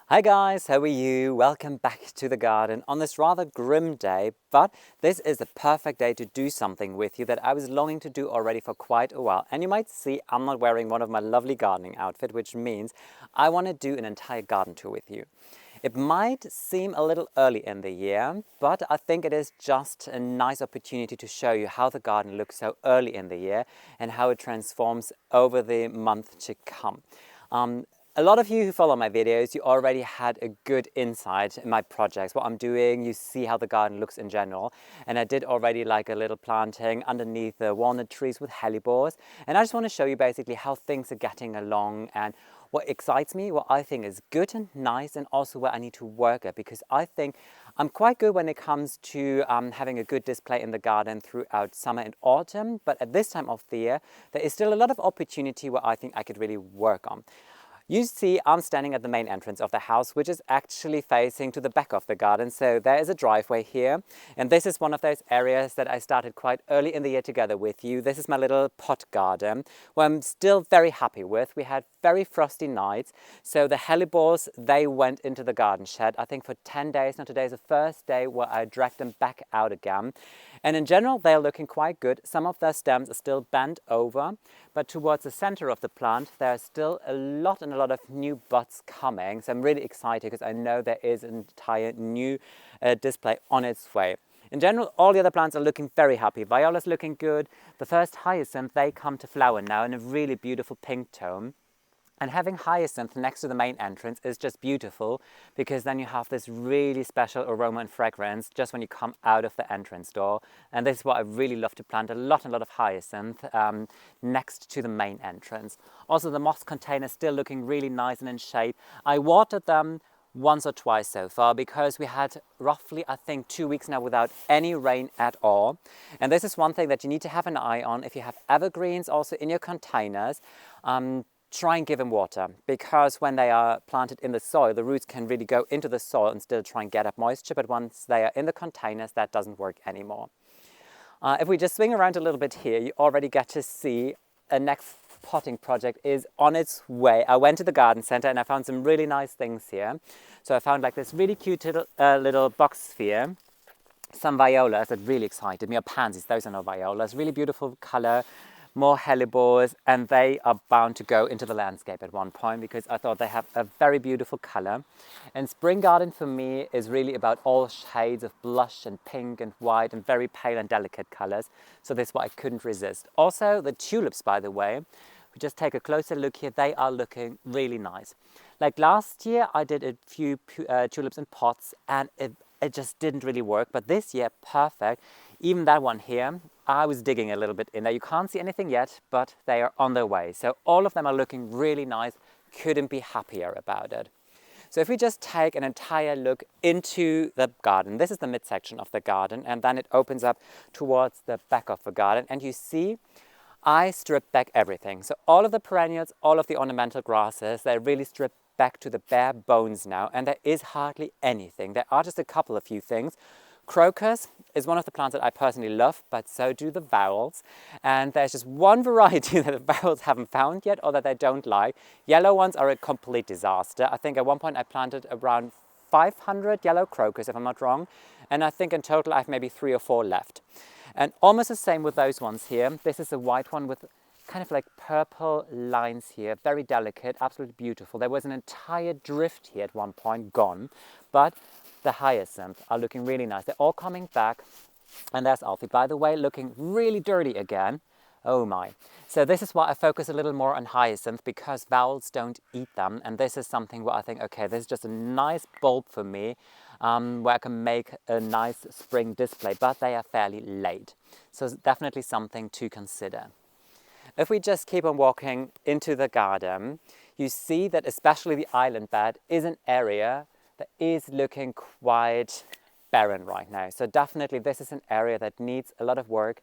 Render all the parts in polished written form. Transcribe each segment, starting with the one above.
Hi guys, how are you? Welcome back to the garden on this rather grim day, but this is the perfect day to do something with you that I was longing to do already for quite a while. And you might see I'm not wearing one of my lovely gardening outfit, which means I want to do an entire garden tour with you. It might seem a little early in the year, but I think it is just a nice opportunity to show you how the garden looks so early in the year and how it transforms over the month to come. A lot of you who follow my videos, you already had a good insight in my projects, what I'm doing, you see how the garden looks in general. And I did already like a little planting underneath the walnut trees with hellebores. And I just want to show you basically how things are getting along and what excites me, what I think is good and nice, and also where I need to work at, because I think I'm quite good when it comes to having a good display in the garden throughout summer and autumn. But at this time of the year, there is still a lot of opportunity where I think I could really work on. You see, I'm standing at the main entrance of the house, which is actually facing to the back of the garden. So there is a driveway here. And this is one of those areas that I started quite early in the year together with you. This is my little pot garden, where I'm still very happy with. We had very frosty nights. So the hellebores, they went into the garden shed, I think for 10 days. Now today is the first day where I dragged them back out again. And in general, they're looking quite good. Some of their stems are still bent over, but towards the center of the plant, there's still a lot of new buds coming. So I'm really excited because I know there is an entire new display on its way. In general, all the other plants are looking very happy. Viola's looking good. The first hyacinth, they come to flower now in a really beautiful pink tone. And having hyacinth next to the main entrance is just beautiful, because then you have this really special aroma and fragrance just when you come out of the entrance door. And this is what I really love to plant, a lot of hyacinth next to the main entrance. Also, the moss container is still looking really nice and in shape. I watered them once or twice so far because we had roughly, I think, 2 weeks now without any rain at all. And this is one thing that you need to have an eye on if you have evergreens also in your containers. Try and give them water, because when they are planted in the soil, the roots can really go into the soil and still try and get up moisture. But once they are in the containers, that doesn't work anymore. If we just swing around a little bit here, you already get to see a next potting project is on its way. I went to the garden center and I found some really nice things here. So I found like this really cute little box sphere, some violas that really excited me, or pansies, those are no violas, really beautiful color. More hellebores, and they are bound to go into the landscape at one point because I thought they have a very beautiful color. And spring garden for me is really about all shades of blush and pink and white and very pale and delicate colors. So this is what I couldn't resist. Also the tulips, by the way, we just take a closer look here, they are looking really nice. Like last year I did a few tulips in pots and it just didn't really work, but this year, perfect. Even that one here, I was digging a little bit in there. You can't see anything yet, but they are on their way. So all of them are looking really nice. Couldn't be happier about it. So if we just take an entire look into the garden, this is the midsection of the garden, and then it opens up towards the back of the garden. And you see, I stripped back everything. So all of the perennials, all of the ornamental grasses, they're really stripped back to the bare bones now, and there is hardly anything. There are just a few things. Crocus is one of the plants that I personally love, but so do the vowels. And there's just one variety that the vowels haven't found yet, or that they don't like. Yellow ones are a complete disaster. I think at one point I planted around 500 yellow crocus, if I'm not wrong. And I think in total I have maybe 3 or 4 left. And almost the same with those ones here. This is a white one with kind of like purple lines here, very delicate, absolutely beautiful. There was an entire drift here at one point, gone, but the hyacinth are looking really nice. They're all coming back. And there's Alfie, by the way, looking really dirty again. Oh my. So this is why I focus a little more on hyacinth, because vowels don't eat them. And this is something where I think, okay, this is just a nice bulb for me, where I can make a nice spring display, but they are fairly late. So it's definitely something to consider. If we just keep on walking into the garden, you see that especially the island bed is an area that is looking quite barren right now. So definitely this is an area that needs a lot of work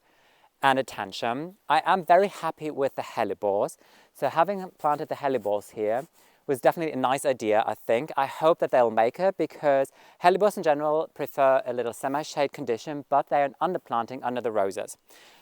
and attention. I am very happy with the hellebores. So having planted the hellebores here, was definitely a nice idea, I think. I hope that they'll make it because hellebores in general prefer a little semi-shade condition, but they're an underplanting under the roses.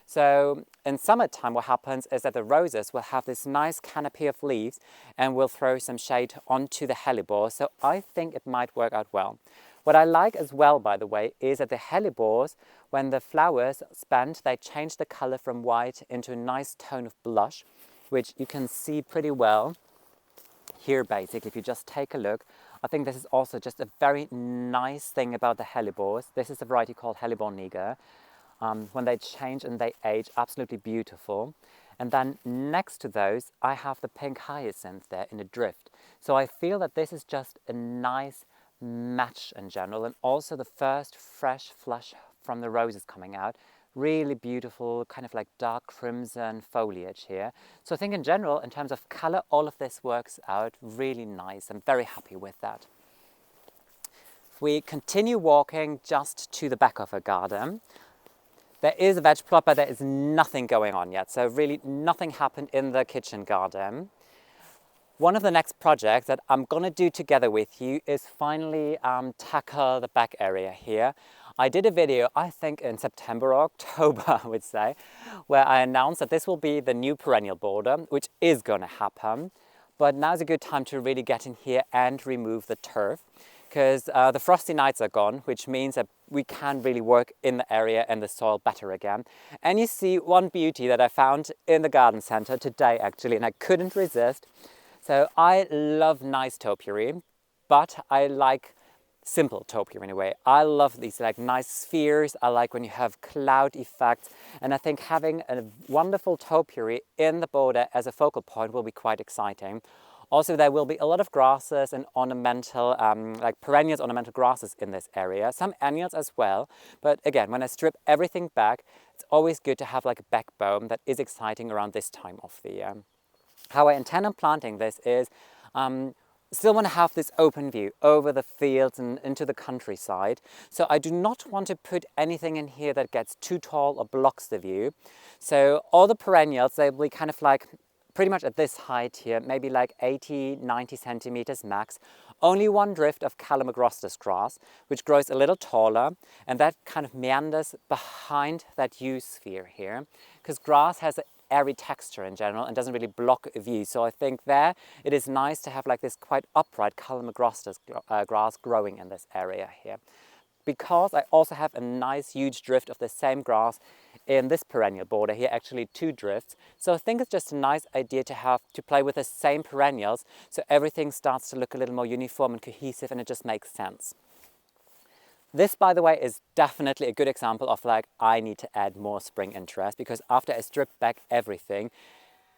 So in summertime, what happens is that the roses will have this nice canopy of leaves and will throw some shade onto the hellebores. So I think it might work out well. What I like as well, by the way, is that the hellebores, when the flowers spent, they change the color from white into a nice tone of blush, which you can see pretty well here. Basically, if you just take a look, I think this is also just a very nice thing about the hellebores. This is a variety called hellebore niger. When they change and they age, absolutely beautiful. And then next to those, I have the pink hyacinth there in a drift. So I feel that this is just a nice match in general, and also the first fresh flush from the roses coming out. Really beautiful, kind of like dark crimson foliage here. So I think in general, in terms of color, all of this works out really nice. I'm very happy with that. If we continue walking just to the back of our garden, there is a veg plot, but there is nothing going on yet. So really nothing happened in the kitchen garden. One of the next projects that I'm going to do together with you is finally tackle the back area here. I did a video, I think in September or October, I would say, where I announced that this will be the new perennial border, which is going to happen. But now's a good time to really get in here and remove the turf, because the frosty nights are gone, which means that we can really work in the area and the soil better again. And you see one beauty that I found in the garden center today, actually, and I couldn't resist. So I love nice topiary, but I like simple topiary in a way. I love these like nice spheres. I like when you have cloud effects. And I think having a wonderful topiary in the border as a focal point will be quite exciting. Also, there will be a lot of grasses and ornamental, like perennials, ornamental grasses in this area. Some annuals as well. But again, when I strip everything back, it's always good to have like a backbone that is exciting around this time of the year. How I intend on planting this is, still want to have this open view over the fields and into the countryside. So I do not want to put anything in here that gets too tall or blocks the view. So all the perennials, they will be kind of like pretty much at this height here, maybe like 80, 90 centimeters max. Only one drift of Calamagrostis grass, which grows a little taller, and that kind of meanders behind that yew sphere here, because grass has an airy texture in general and doesn't really block a view. So I think there it is nice to have like this quite upright Calamagrostis grass growing in this area here. Because I also have a nice huge drift of the same grass in this perennial border here, actually 2 drifts. So I think it's just a nice idea to have to play with the same perennials, so everything starts to look a little more uniform and cohesive, and it just makes sense. This, by the way, is definitely a good example of like, I need to add more spring interest, because after I strip back everything,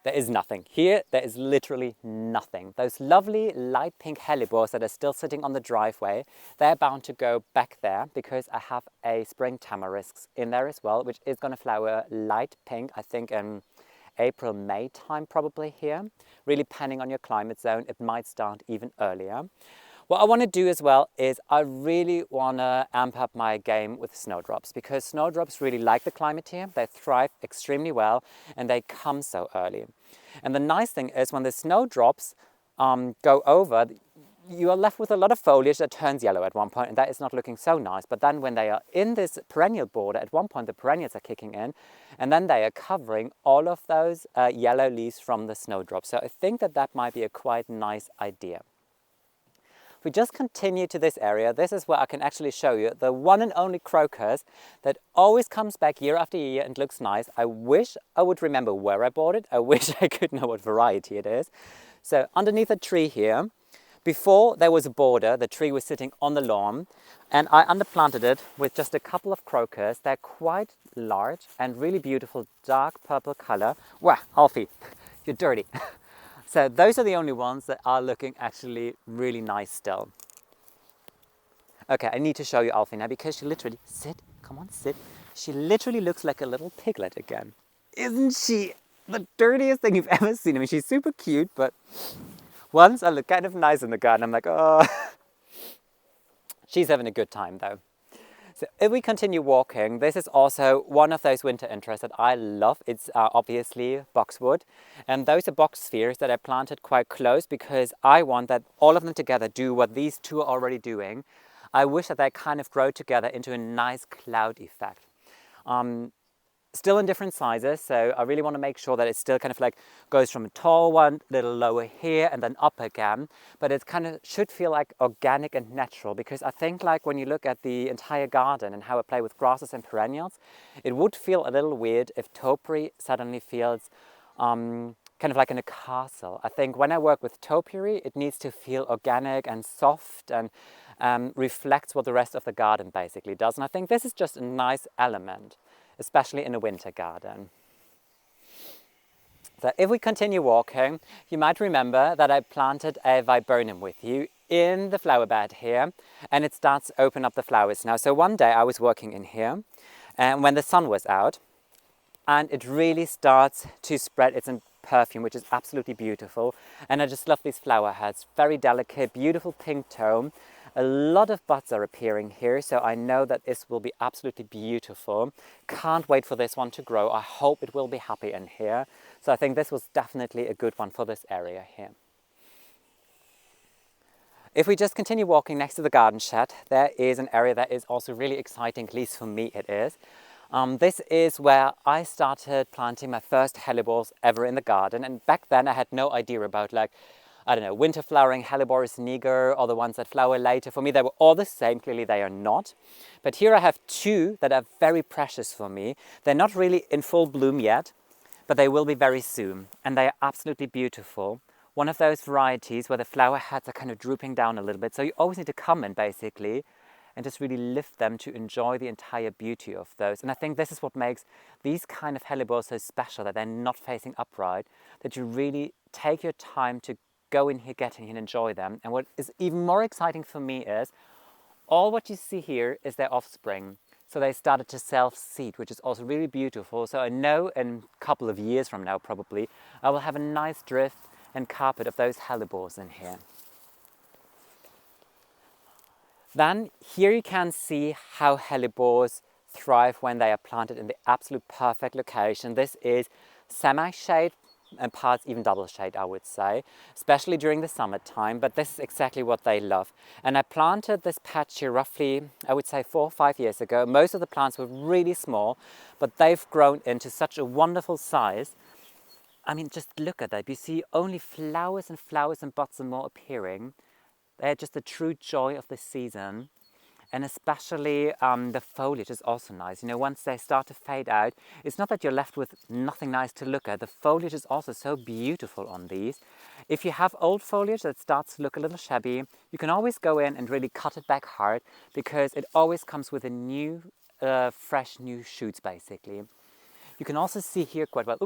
there is nothing. Here, there is literally nothing. Those lovely light pink hellebores that are still sitting on the driveway, they're bound to go back there because I have a spring tamarisks in there as well, which is going to flower light pink, I think in April, May time probably here. Really depending on your climate zone, it might start even earlier. What I want to do as well is I really want to amp up my game with snowdrops, because snowdrops really like the climate here. They thrive extremely well and they come so early. And the nice thing is when the snowdrops go over, you are left with a lot of foliage that turns yellow at one point, and that is not looking so nice. But then when they are in this perennial border, at one point the perennials are kicking in, and then they are covering all of those yellow leaves from the snowdrops. So I think that that might be a quite nice idea. If we just continue to this area, this is where I can actually show you the one and only crocus that always comes back year after year and looks nice. I wish I would remember where I bought it. I wish I could know what variety it is. So underneath a tree here, before there was a border, the tree was sitting on the lawn, and I underplanted it with just a couple of crocus. They're quite large and really beautiful, dark purple color. Wow, Alfie, you're dirty. So those are the only ones that are looking actually really nice still. Okay, I need to show you Alfie now, because she literally, sit, come on, sit. She literally looks like a little piglet again. Isn't she the dirtiest thing you've ever seen? I mean, she's super cute, but once I look kind of nice in the garden, I'm like, oh. She's having a good time though. So if we continue walking, this is also one of those winter interests that I love. It's obviously boxwood. And those are box spheres that I planted quite close because I want that all of them together do what these two are already doing. I wish that they kind of grow together into a nice cloud effect. Still in different sizes, so I really want to make sure that it still kind of like goes from a tall one, a little lower here and then up again, but it kind of should feel like organic and natural, because I think like when you look at the entire garden and how I play with grasses and perennials, it would feel a little weird if topiary suddenly feels kind of like in a castle. I think when I work with topiary, it needs to feel organic and soft and reflects what the rest of the garden basically does, and I think this is just a nice element, especially in a winter garden. So if we continue walking, you might remember that I planted a viburnum with you in the flower bed here, and it starts to open up the flowers now. So one day I was working in here, and when the sun was out, and it really starts to spread its perfume, which is absolutely beautiful. And I just love these flower heads, very delicate, beautiful pink tone. A lot of buds are appearing here, so I know that this will be absolutely beautiful. Can't wait for this one to grow. I hope it will be happy in here. So I think this was definitely a good one for this area here. If we just continue walking next to the garden shed, there is an area that is also really exciting, at least for me it is. This is where I started planting my first hellebores ever in the garden, and back then I had no idea about, like, I don't know, winter flowering hellebores niger or the ones that flower later. For me they were all the same, clearly they are not. But here I have two that are very precious for me. They're not really in full bloom yet, but they will be very soon, and they are absolutely beautiful. One of those varieties where the flower heads are kind of drooping down a little bit, so you always need to come in basically and just really lift them to enjoy the entire beauty of those. And I think this is what makes these kind of hellebores so special, that they're not facing upright, that you really take your time to go in here, get in here and enjoy them. And what is even more exciting for me is all what you see here is their offspring. So they started to self-seed, which is also really beautiful. So I know in a couple of years from now probably, I will have a nice drift and carpet of those hellebores in here. Then here you can see how hellebores thrive when they are planted in the absolute perfect location. This is semi-shade and parts even double shade, I would say, especially during the summertime, but this is exactly what they love. And I planted this patch here roughly, I would say 4 or 5 years ago. Most of the plants were really small, but they've grown into such a wonderful size. I mean, just look at that. You see only flowers and flowers and buds and more appearing. They're just the true joy of the season. And especially the foliage is also nice. You know, once they start to fade out, it's not that you're left with nothing nice to look at. The foliage is also so beautiful on these. If you have old foliage that starts to look a little shabby, you can always go in and really cut it back hard, because it always comes with a new, fresh new shoots basically. You can also see here quite well,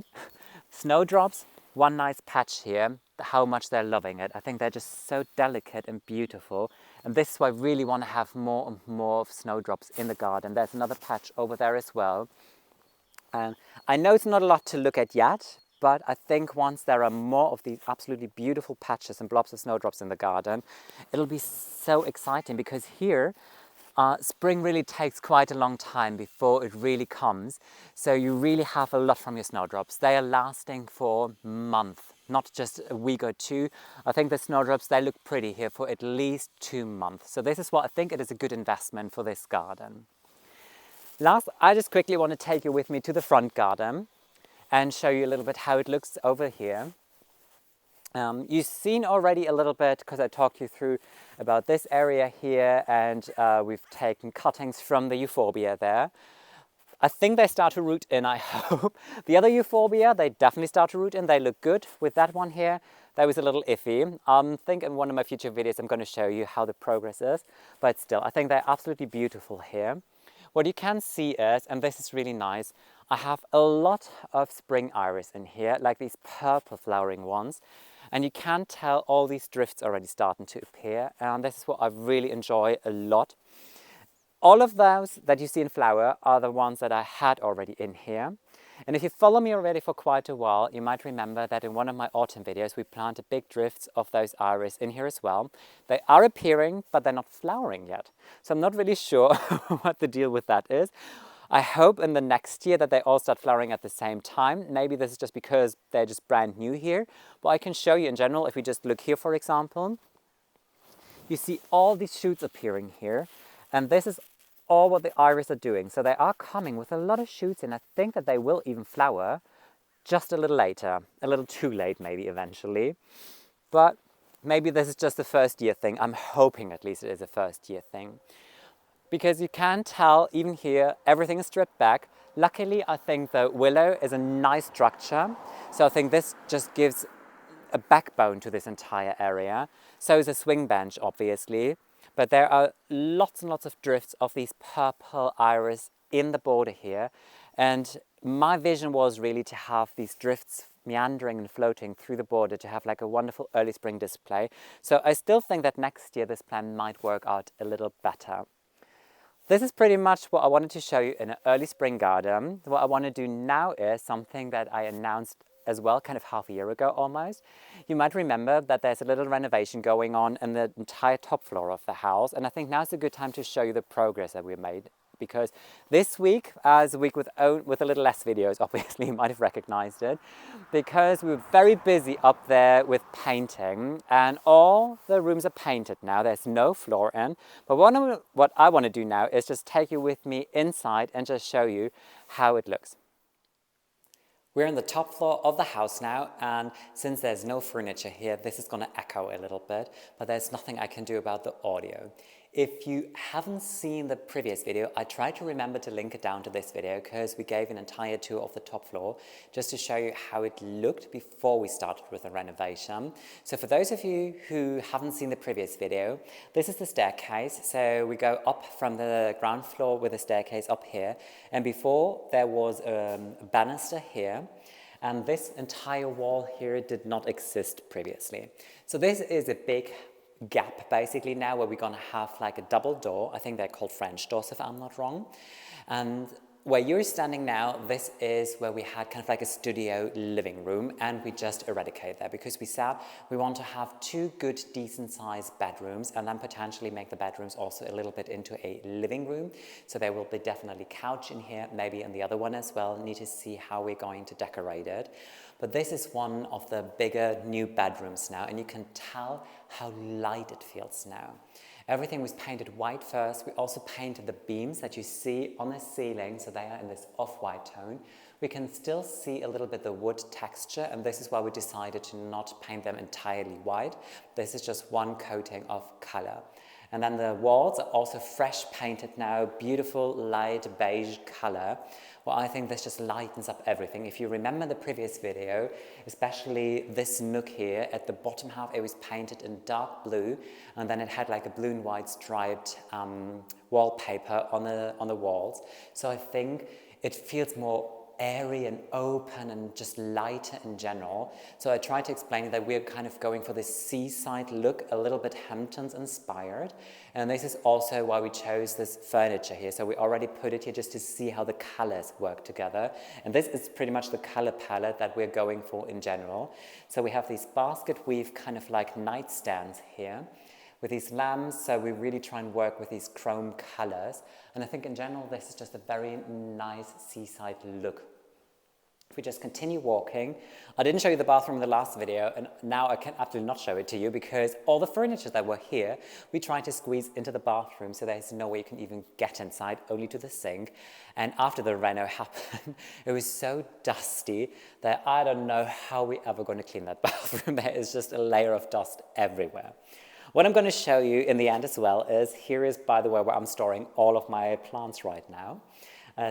snowdrops, one nice patch here, how much they're loving it. I think they're just so delicate and beautiful. And this is why I really want to have more and more of snowdrops in the garden. There's another patch over there as well. And I know it's not a lot to look at yet, but I think once there are more of these absolutely beautiful patches and blobs of snowdrops in the garden, it'll be so exciting, because here, spring really takes quite a long time before it really comes. So you really have a lot from your snowdrops. They are lasting for months, not just a week or two. I think the snowdrops, they look pretty here for at least 2 months. So this is what I think it is a good investment for this garden. Last, I just quickly want to take you with me to the front garden and show you a little bit how it looks over here. You've seen already a little bit, because I talked you through about this area here, and we've taken cuttings from the euphorbia there. I think they start to root in, I hope. The other euphorbia, they definitely start to root in. They look good. With that one here, that was a little iffy. I think in one of my future videos I'm going to show you how the progress is, but still, I think they're absolutely beautiful here. What you can see is, and this is really nice, I have a lot of spring iris in here, like these purple flowering ones. And you can tell all these drifts already starting to appear, and this is what I really enjoy a lot. All of those that you see in flower are the ones that I had already in here. And if you follow me already for quite a while, you might remember that in one of my autumn videos, we planted big drifts of those iris in here as well. They are appearing, but they're not flowering yet. So I'm not really sure what the deal with that is. I hope in the next year that they all start flowering at the same time. Maybe this is just because they're just brand new here. But I can show you in general, if we just look here, for example, you see all these shoots appearing here. And this is all what the iris are doing. So they are coming with a lot of shoots, and I think that they will even flower just a little later, a little too late maybe eventually. But maybe this is just a first year thing. I'm hoping at least it is a first year thing. Because you can tell even here, everything is stripped back. Luckily, I think the willow is a nice structure. So I think this just gives a backbone to this entire area. So is a swing bench, obviously. But there are lots and lots of drifts of these purple iris in the border here. And my vision was really to have these drifts meandering and floating through the border to have like a wonderful early spring display. So I still think that next year this plan might work out a little better. This is pretty much what I wanted to show you in an early spring garden. What I want to do now is something that I announced as well, kind of half a year ago almost. You might remember that there's a little renovation going on in the entire top floor of the house, and I think now's a good time to show you the progress that we made. Because this week, as a week with a little less videos, obviously you might have recognized it, because we were very busy up there with painting, and all the rooms are painted now. There's no floor in. But what I want to do now is just take you with me inside and just show you how it looks. We're on the top floor of the house now, and since there's no furniture here, this is going to echo a little bit, but there's nothing I can do about the audio. If you haven't seen the previous video, I tried to remember to link it down to this video because we gave an entire tour of the top floor just to show you how it looked before we started with the renovation. So for those of you who haven't seen the previous video, this is the staircase. So we go up from the ground floor with a staircase up here, and before there was a banister here. And this entire wall here did not exist previously. So this is a big gap basically now where we're going to have like a double door. I think they're called French doors if I'm not wrong. And where you're standing now, this is where we had kind of like a studio living room, and we just eradicated that because we said we want to have two good decent sized bedrooms and then potentially make the bedrooms also a little bit into a living room. So there will be definitely couch in here, maybe in the other one as well. Need to see how we're going to decorate it. But this is one of the bigger new bedrooms now, and you can tell how light it feels now. Everything was painted white first. We also painted the beams that you see on the ceiling, so they are in this off-white tone. We can still see a little bit the wood texture, and this is why we decided to not paint them entirely white. This is just one coating of color. And then the walls are also fresh painted now, beautiful light beige color. Well, I think this just lightens up everything. If you remember the previous video, especially this nook here, at the bottom half it was painted in dark blue, and then it had like a blue and white striped wallpaper on the walls. So I think it feels more airy and open and just lighter in general. So I tried to explain that we're kind of going for this seaside look, a little bit Hamptons inspired. And this is also why we chose this furniture here. So we already put it here just to see how the colors work together. And this is pretty much the color palette that we're going for in general. So we have these basket weave kind of like nightstands here with these lamps, so we really try and work with these chrome colors. And I think in general, this is just a very nice seaside look. If we just continue walking, I didn't show you the bathroom in the last video, and now I can absolutely not show it to you because all the furniture that were here, we tried to squeeze into the bathroom, so there's no way you can even get inside, only to the sink. And after the reno happened, it was so dusty that I don't know how we're ever going to clean that bathroom. There is just a layer of dust everywhere. What I'm going to show you in the end as well is, here is, by the way, where I'm storing all of my plants right now.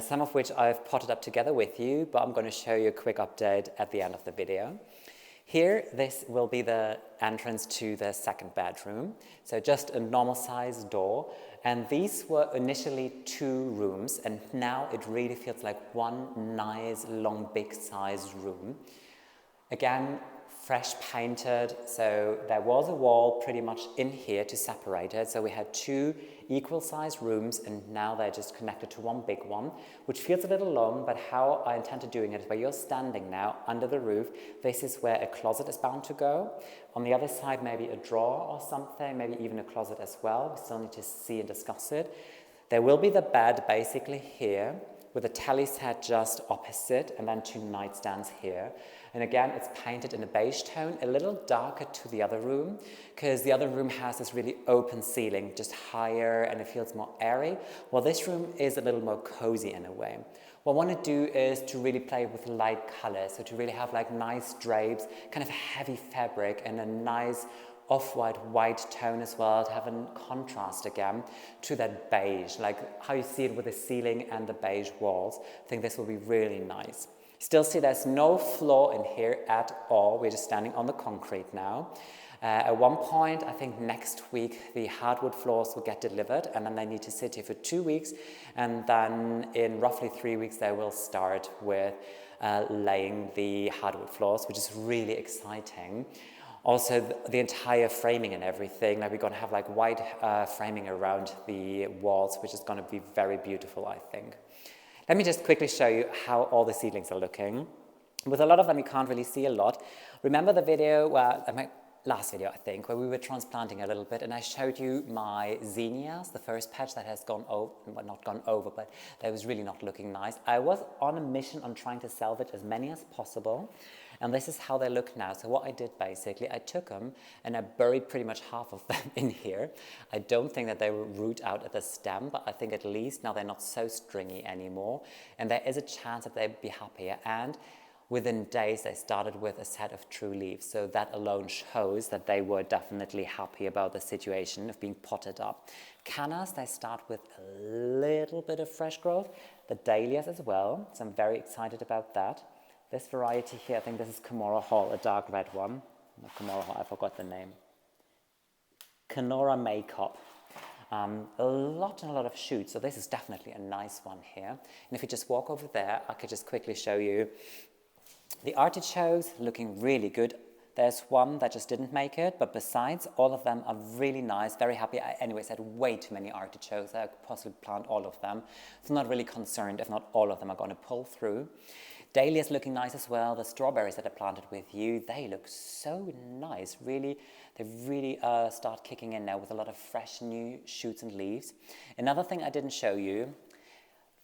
Some of which I've potted up together with you, but I'm going to show you a quick update at the end of the video. Here, this will be the entrance to the second bedroom. So just a normal size door. And these were initially 2 rooms, and now it really feels like one nice, long, big size room. Again, fresh painted, so there was a wall pretty much in here to separate it. So we had two equal sized rooms, and now they're just connected to one big one, which feels a little long, but how I intended doing it is where you're standing now under the roof, this is where a closet is bound to go. On the other side, maybe a drawer or something, maybe even a closet as well. We still need to see and discuss it. There will be the bed basically here, with a telly set just opposite, and then two nightstands here. And again, it's painted in a beige tone, a little darker to the other room, because the other room has this really open ceiling, just higher, and it feels more airy. Well, this room is a little more cozy in a way. What I want to do is to really play with light colors, so to really have like nice drapes, kind of heavy fabric, and a nice off-white white tone as well, to have a contrast again to that beige, like how you see it with the ceiling and the beige walls. I think this will be really nice. Still see there's no floor in here at all. We're just standing on the concrete now. At one point, I think next week, the hardwood floors will get delivered, and then they need to sit here for 2 weeks, and then in roughly 3 weeks they will start with laying the hardwood floors, which is really exciting. Also, the entire framing and everything, like we're going to have like white framing around the walls, which is going to be very beautiful, I think. Let me just quickly show you how all the seedlings are looking. With a lot of them, you can't really see a lot. Remember the video, my last video, I think, where we were transplanting a little bit, and I showed you my zinnias, the first patch that has gone over, well, not gone over, but that was really not looking nice. I was on a mission on trying to salvage as many as possible. And this is how they look now. So what I did basically, I took them and I buried pretty much half of them in here. I don't think that they will root out at the stem, but I think at least now they're not so stringy anymore. And there is a chance that they'd be happier. And within days, they started with a set of true leaves. So that alone shows that they were definitely happy about the situation of being potted up. Cannas, they start with a little bit of fresh growth. The dahlias as well. So I'm very excited about that. This variety here, I think this is Camorra Hall, a dark red one. Not Camorra Hall, I forgot the name. Canora Makeup. A lot of shoots, so this is definitely a nice one here. And if you just walk over there, I could just quickly show you the artichokes looking really good. There's one that just didn't make it, but besides, all of them are really nice, very happy. I anyways had way too many artichokes. I could possibly plant all of them. So I'm not really concerned if not all of them are going to pull through. Dahlia's looking nice as well. The strawberries that I planted with you, they look so nice. Really, they really start kicking in now with a lot of fresh new shoots and leaves. Another thing I didn't show you,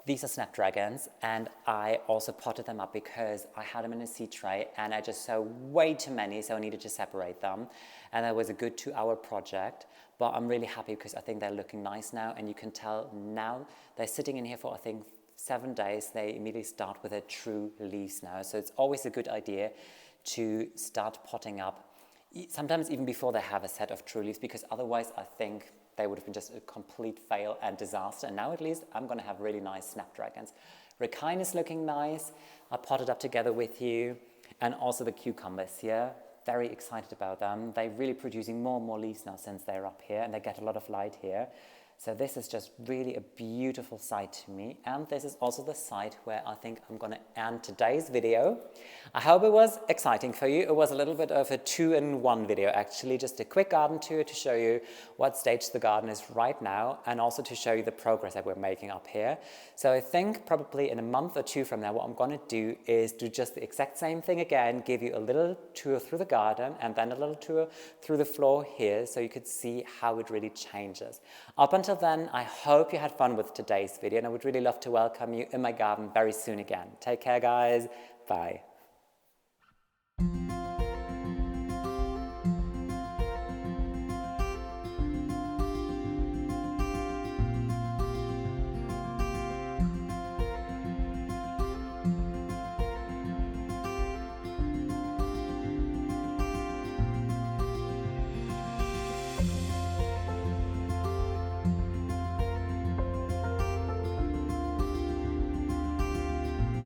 these are snapdragons, and I also potted them up because I had them in a seed tray and I just saw way too many, so I needed to separate them. And that was a good 2-hour project, but I'm really happy because I think they're looking nice now, and you can tell now they're sitting in here for, I think, 7 days, they immediately start with their true leaves now. So it's always a good idea to start potting up, sometimes even before they have a set of true leaves, because otherwise I think they would have been just a complete fail and disaster. And now at least I'm going to have really nice snapdragons. Ricine is looking nice. I potted up together with you. And also the cucumbers here. Very excited about them. They're really producing more and more leaves now since they're up here, and they get a lot of light here. So this is just really a beautiful site to me, and this is also the site where I think I'm going to end today's video. I hope it was exciting for you. It was a little bit of a 2-in-1 video actually, just a quick garden tour to show you what stage the garden is right now, and also to show you the progress that we're making up here. So I think probably in a month or 2 from now, what I'm going to do is do just the exact same thing again, give you a little tour through the garden and then a little tour through the floor here, so you could see how it really changes. Up until then, I hope you had fun with today's video, and I would really love to welcome you in my garden very soon again. Take care, guys. Bye.